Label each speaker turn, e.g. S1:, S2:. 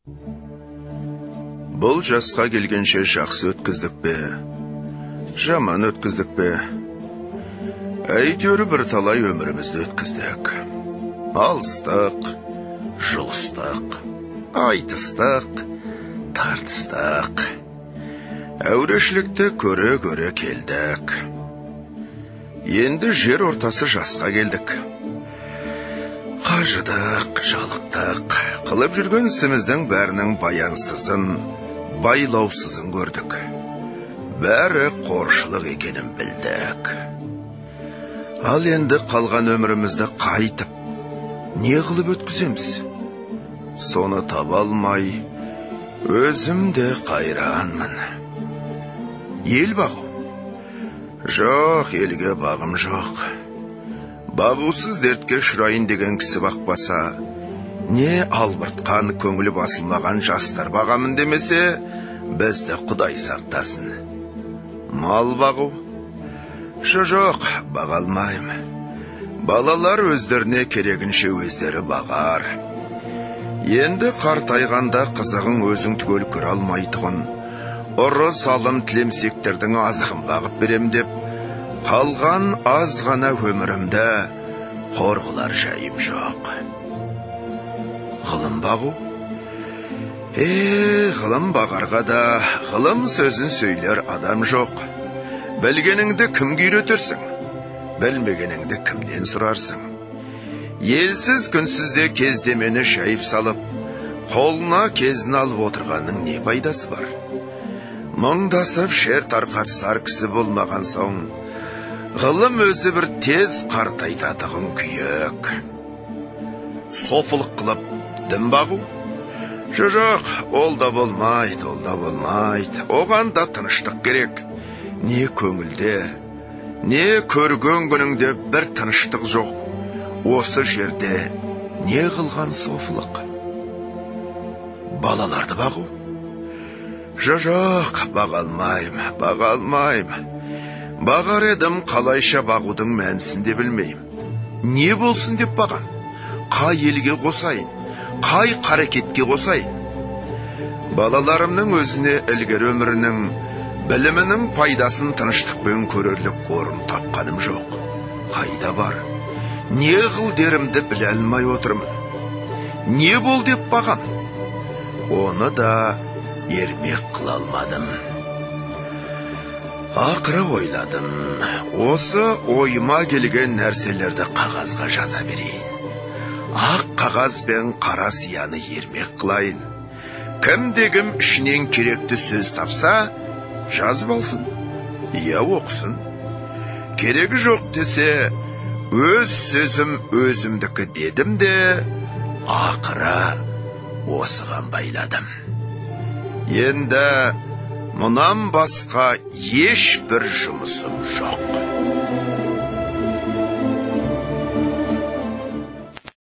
S1: Бұл жасқа келгенше жақсы өткіздік пе, жаман өткіздік пе? Әйтеуір бір талай өмірімізді өткіздік. Алыстық, жұлыстық, айтыстық, тартыстық. Әурешілікті көре-көре келдік. Енді жер ортасы жасқа келдік. Қажыдық, жалықтық, қылып жүрген ісіміздің бәрінің баянсызын, байлаусызын көрдік. Бәрі қоршылық екенін білдік. Ал енді қалған өмірімізді қайтып, не қылып өткіземіз? Соны таба алмай, өзім де қайранмын. Ел бағу? Жоқ, елге бағым жоқ. Бағусыз дертке ұшырайын деген кісі бақпаса, не албыртқан, көңілі басылмаған жастар бағамын демесе, бізді Құдай сақтасын. Мал бағу? Жоқ, баға алмайым. Балалар өздеріне керегінше өздері бағар. Енді қартайғанда қызығың өзің түгел көре алмайтұғын, ұры салым тілемсектердің азығын бағып берем деп, қалған аз ғана өмірімді қорғылар жайым жоқ. Ғылым бағу? Ғылым бағарға да ғылым сөзін сөйлер адам жоқ. Білгеніңді кімге үйретерсің? Білмегеніңді кімден сұрарсың? Елсіз күнсізде кездемені шайып салып, қолына кезін алып отырғанның не пайдасы бар? Мұңдасып шер тарқатысар кісі болмаған соң, ғылым өзі бір тез қартайтатығын күйек. Софылық қылып дін бағу? Жоқ, ол да болмайды, ол да болмайды. Оған да тыныштық керек. Не көңілде, не көрген күніңде бір тыныштық жоқ. Осы жерде не қылған софылық? Балаларды бағу? Жоқ, баға алмайым. Бағар едім, қалайша бағудың мәнісін де білмейм. Не болсын деп бағам? Қай елге қосайын? Қай қарекетке қосайын? Балаларымның өзіне ілгері өмірінің, білімінің пайдасын тыныштықпен көрерлік орын тапқаным жоқ. Қайда бар? Не қыл дерімді біле алмай отырмын. Не бол деп бағам? Оны да ермек қыла алмадым. Ақыры ойладым, осы ойыма келген нәрселерді қағазға жаза берейін. Ақ қағаз бен қара сияны ермек қылайын. Кім-дегім ішінен керекті сөз тапса, жазып алсын. Иә, оқысын. Керегі жоқ десе, өз сөзім өзімдікі дедім де, ақыры осыған байладым. Енді мұнан басқа ешбір жұмысым жоқ.